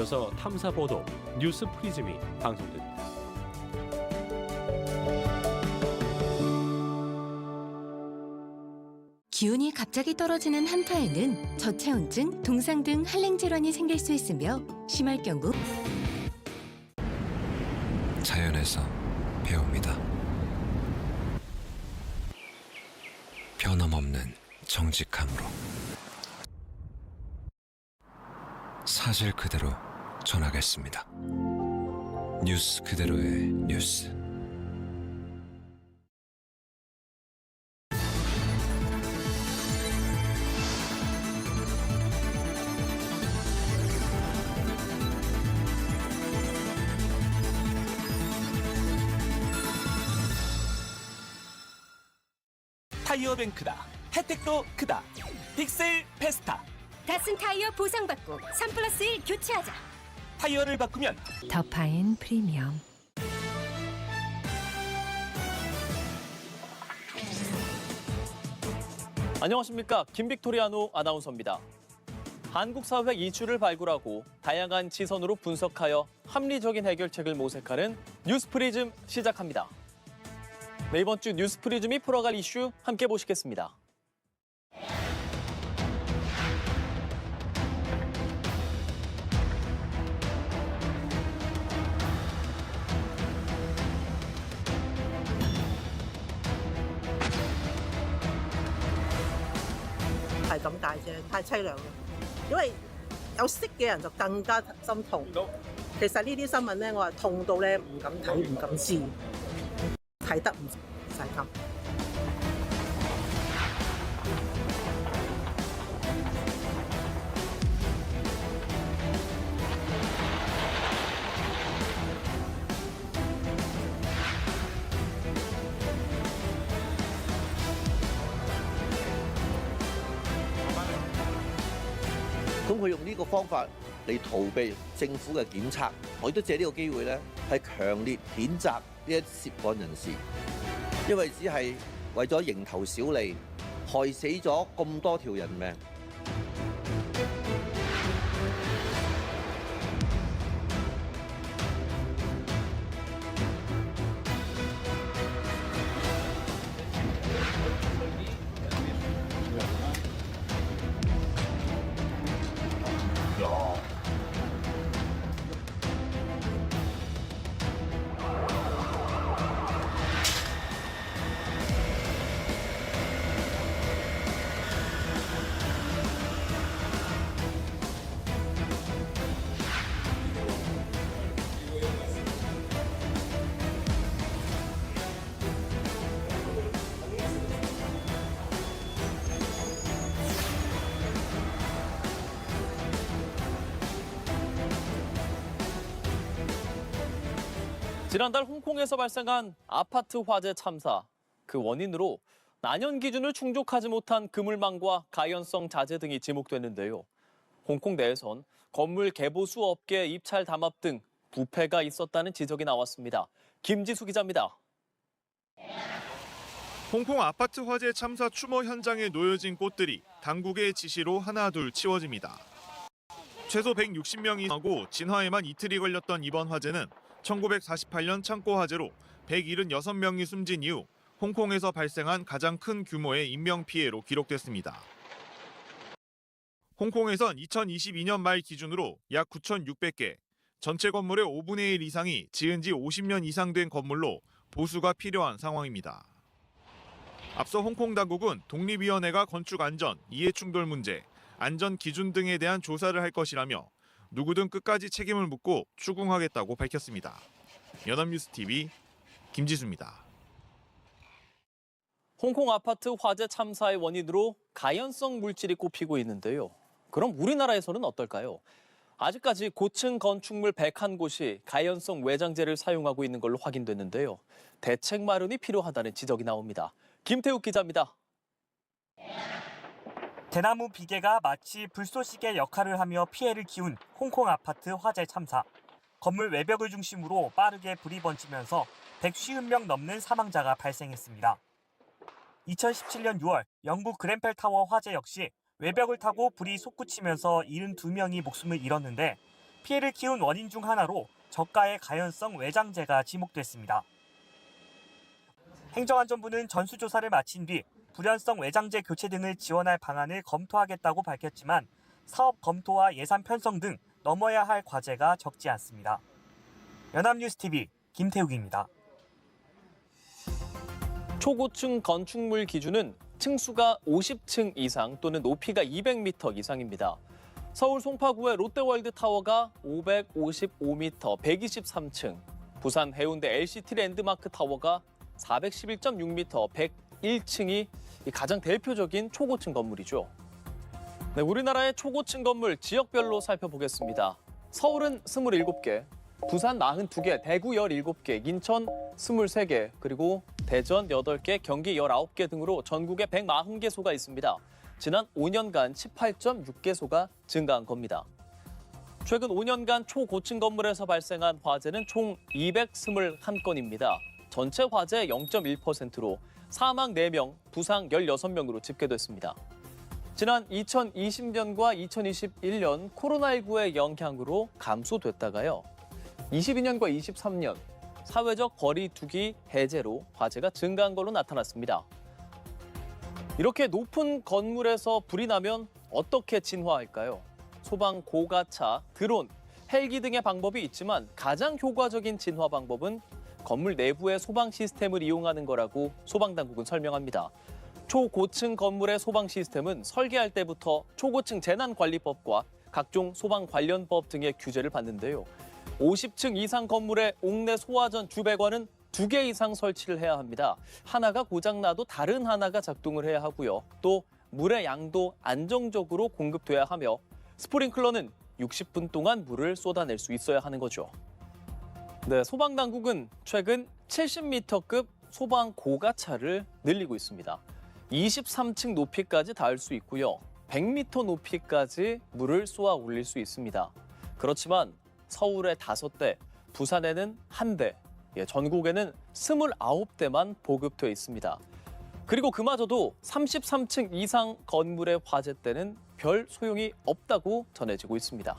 이어서 탐사 보도 뉴스 프리즘이 방송됩니다. 기온이 갑자기 떨어지는 한파에는 저체온증, 동상 등 한랭 질환이 생길 수 있으며 심할 경우 자연에서 배웁니다. 변함없는 정직함으로 사실 그대로 전하겠습니다. 뉴스 그대로의 뉴스. 타이어뱅크다. 혜택도 크다. 빅세일 페스타. datsun 타이어 보상받고 3+1 교체하자. 타이어를 바꾸면 더파인 프리미엄. 안녕하십니까. 김빅토리아노 아나운서입니다. 한국 사회 이슈를 발굴하고 다양한 시선으로 분석하여 합리적인 해결책을 모색하는 뉴스프리즘 시작합니다. 네, 이번 주 뉴스프리즘이 풀어갈 이슈 함께 보시겠습니다.係咁解啫，太凄涼啦。因為有識嘅人就更加心痛。其實呢啲新聞咧，我係痛到咧唔敢睇、唔敢知，睇得唔使咁。咁佢用呢個方法嚟逃避政府嘅檢測，我亦都借呢個機會咧，係強烈譴責呢一涉案人士，因為只係為咗蠅頭小利，害死咗咁多條人命。지난달 홍콩에서 발생한 아파트 화재 참사, 그 원인으로 난연 기준을 충족하지 못한 그물망과 가연성 자재 등이 지목됐는데요. 홍콩 내에선 건물 개보수 업계 입찰 담합 등 부패가 있었다는 지적이 나왔습니다. 김지수 기자입니다. 홍콩 아파트 화재 참사 추모 현장에 놓여진 꽃들이 당국의 지시로 하나둘 치워집니다. 최소 160명이 하고 진화에만 이틀이 걸렸던 이번 화재는 1948년 창고 화재로 176명이 숨진 이후 홍콩에서 발생한 가장 큰 규모의 인명피해로 기록됐습니다. 홍콩에선 2022년 말 기준으로 약 9,600개, 전체 건물의 5분의 1 이상이 지은 지 50년 이상 된 건물로 보수가 필요한 상황입니다. 앞서 홍콩 당국은 독립위원회가 건축 안전, 이해충돌 문제, 안전 기준 등에 대한 조사를 할 것이라며 누구든 끝까지 책임을 묻고 추궁하겠다고 밝혔습니다. 연합뉴스TV 김지수입니다. 홍콩 아파트 화재 참사의 원인으로 가연성 물질이 꼽히고 있는데요. 그럼 우리나라에서는 어떨까요? 아직까지 고층 건축물 101곳이 가연성 외장재를 사용하고 있는 걸로 확인됐는데요. 대책 마련이 필요하다는 지적이 나옵니다. 김태욱 기자입니다. 대나무 비계가 마치 불쏘시개 역할을 하며 피해를 키운 홍콩 아파트 화재 참사. 건물 외벽을 중심으로 빠르게 불이 번지면서 150명 넘는 사망자가 발생했습니다. 2017년 6월 영국 그렌펠 타워 화재 역시 외벽을 타고 불이 솟구치면서 72명이 목숨을 잃었는데 피해를 키운 원인 중 하나로 저가의 가연성 외장재가 지목됐습니다. 행정안전부는 전수조사를 마친 뒤 불연성 외장재 교체 등을 지원할 방안을 검토하겠다고 밝혔지만 사업 검토와 예산 편성 등 넘어야 할 과제가 적지 않습니다. 연합뉴스TV 김태욱입니다. 초고층 건축물 기준은 층수가 50층 이상 또는 높이가 200m 이상입니다. 서울 송파구의 롯데월드타워가 555m, 123층, 부산 해운대 LCT 랜드마크 타워가 411.6m, 101층이 가장 대표적인 초고층 건물이죠. 네, 우리나라의 초고층 건물 지역별로 살펴보겠습니다. 서울은 27개, 부산 42개, 대구 17개, 인천 23개, 그리고 대전 8개, 경기 19개 등으로 전국에 140개소가 있습니다. 지난 5년간 18.6개소가 증가한 겁니다. 최근 5년간 초고층 건물에서 발생한 화재는 총 221건입니다. 전체 화재의 0.1%로 사망 4명, 부상 16명으로 집계됐습니다. 지난 2020년과 2021년 코로나19의 영향으로 감소됐다가요. 22년과 23년 사회적 거리 두기 해제로 화재가 증가한 걸로 나타났습니다. 이렇게 높은 건물에서 불이 나면 어떻게 진화할까요? 소방 고가차, 드론, 헬기 등의 방법이 있지만 가장 효과적인 진화 방법은 건물 내부의 소방 시스템을 이용하는 거라고 소방당국은 설명합니다. 초고층 건물의 소방 시스템은 설계할 때부터 초고층 재난관리법과 각종 소방 관련법 등의 규제를 받는데요. 50층 이상 건물의 옥내 소화전 주배관은 2개 이상 설치를 해야 합니다. 하나가 고장나도 다른 하나가 작동을 해야 하고요. 또 물의 양도 안정적으로 공급돼야 하며 스프링클러는 60분 동안 물을 쏟아낼 수 있어야 하는 거죠. 네, 소방당국은 최근 70m급 소방 고가차를 늘리고 있습니다. 23층 높이까지 닿을 수 있고요. 100m 높이까지 물을 쏘아 올릴 수 있습니다. 그렇지만 서울에 5대, 부산에는 1대, 전국에는 29대만 보급돼 있습니다. 그리고 그마저도 33층 이상 건물의 화재 때는 별 소용이 없다고 전해지고 있습니다.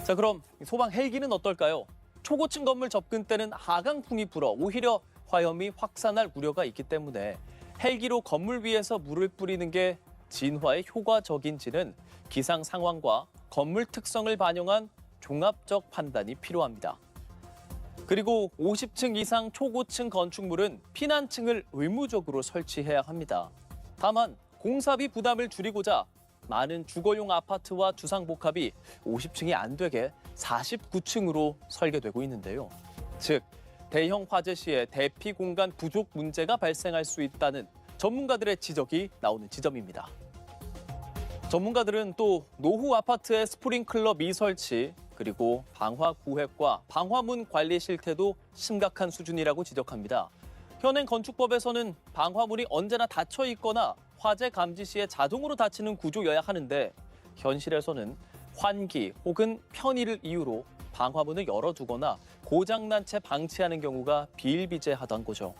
자, 그럼 소방 헬기는 어떨까요? 초고층 건물 접근 때는 하강풍이 불어 오히려 화염이 확산할 우려가 있기 때문에 헬기로 건물 위에서 물을 뿌리는 게 진화에 효과적인지는 기상 상황과 건물 특성을 반영한 종합적 판단이 필요합니다. 그리고 50층 이상 초고층 건축물은 피난층을 의무적으로 설치해야 합니다. 다만 공사비 부담을 줄이고자 많은 주거용 아파트와 주상복합이 50층이 안 되게 49층으로 설계되고 있는데요. 즉, 대형 화재 시에 대피 공간 부족 문제가 발생할 수 있다는 전문가들의 지적이 나오는 지점입니다. 전문가들은 또 노후 아파트의 스프링클러 미설치, 그리고 방화 구획과 방화문 관리 실태도 심각한 수준이라고 지적합니다. 현행 건축법에서는 방화문이 언제나 닫혀 있거나 화재 감지 시에 자동으로 닫히는 구조여야 하는데 현실에서는 환기 혹은 편의를 이유로 방화문을 열어두거나 고장난 채 방치하는 경우가 비일비재하던 거죠.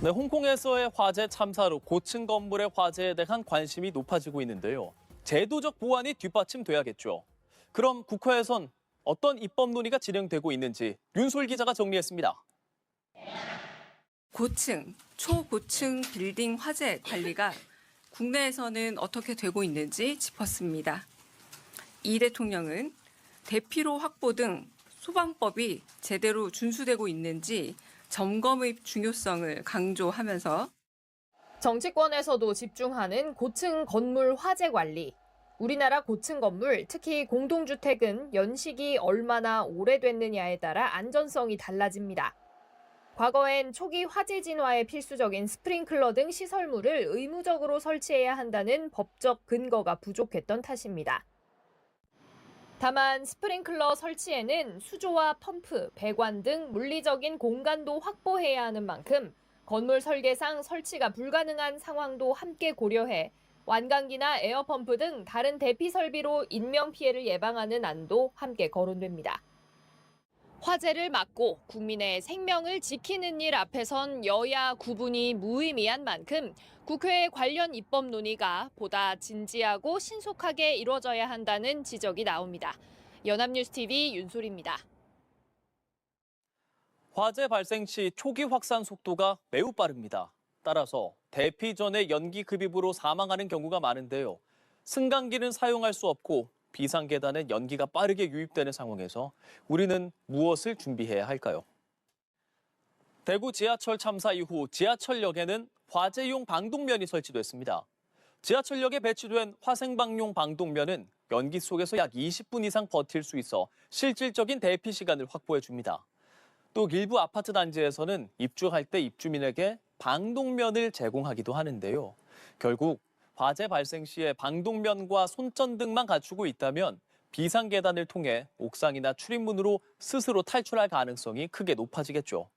네, 홍콩에서의 화재 참사로 고층 건물의 화재에 대한 관심이 높아지고 있는데요. 제도적 보완이 뒷받침돼야겠죠. 그럼 국회에선 어떤 입법 논의가 진행되고 있는지 윤솔 기자가 정리했습니다. 고층, 초고층 빌딩 화재 관리가 국내에서는 어떻게 되고 있는지 짚었습니다. 이 대통령은 대피로 확보 등 소방법이 제대로 준수되고 있는지 점검의 중요성을 강조하면서 정치권에서도 집중하는 고층 건물 화재 관리. 우리나라 고층 건물, 특히 공동주택은 연식이 얼마나 오래됐느냐에 따라 안전성이 달라집니다. 과거엔 초기 화재 진화에 필수적인 스프링클러 등 시설물을 의무적으로 설치해야 한다는 법적 근거가 부족했던 탓입니다. 다만 스프링클러 설치에는 수조와 펌프, 배관 등 물리적인 공간도 확보해야 하는 만큼 건물 설계상 설치가 불가능한 상황도 함께 고려해 완강기나 에어펌프 등 다른 대피 설비로 인명피해를 예방하는 안도 함께 거론됩니다. 화재를 막고 국민의 생명을 지키는 일 앞에선 여야 구분이 무의미한 만큼 국회 관련 입법 논의가 보다 진지하고 신속하게 이루어져야 한다는 지적이 나옵니다. 연합뉴스TV 윤소리입니다. 화재 발생 시 초기 확산 속도가 매우 빠릅니다. 따라서 대피 전에 연기 급입으로 사망하는 경우가 많은데요. 승강기는 사용할 수 없고 비상계단에 연기가 빠르게 유입되는 상황에서 우리는 무엇을 준비해야 할까요? 대구 지하철 참사 이후 지하철역에는 화재용 방독면이 설치됐습니다. 지하철역에 배치된 화생방용 방독면은 연기 속에서 약 20분 이상 버틸 수 있어 실질적인 대피 시간을 확보해 줍니다. 또 일부 아파트 단지에서는 입주할 때 입주민에게 방독면을 제공하기도 하는데요. 결국 화재 발생 시에 방독면과 손전등만 갖추고 있다면 비상계단을 통해 옥상이나 출입문으로 스스로 탈출할 가능성이 크게 높아지겠죠.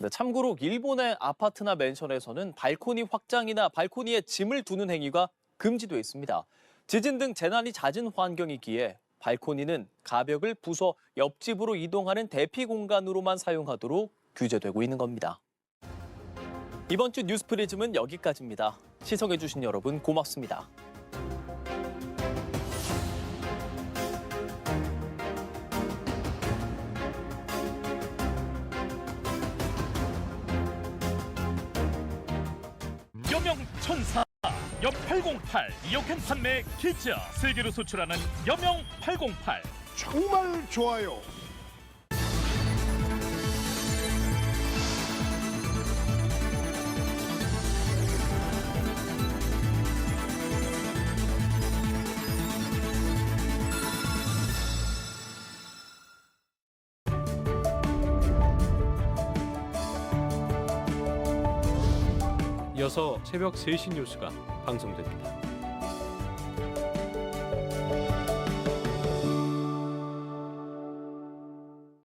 참고로 일본의 아파트나 맨션에서는 발코니 확장이나 발코니에 짐을 두는 행위가 금지돼 있습니다. 지진 등 재난이 잦은 환경이기에 발코니는 가벽을 부숴 옆집으로 이동하는 대피 공간으로만 사용하도록 규제되고 있는 겁니다. 이번 주 뉴스 프리즘은 여기까지입니다. 시청해주신 여러분 고맙습니다. 여명천사 여808 이어캔 판매 기자 세계로 수출하는 여명808 정말 좋아요. 이어서 새벽 3시 뉴스가 방송됩니다.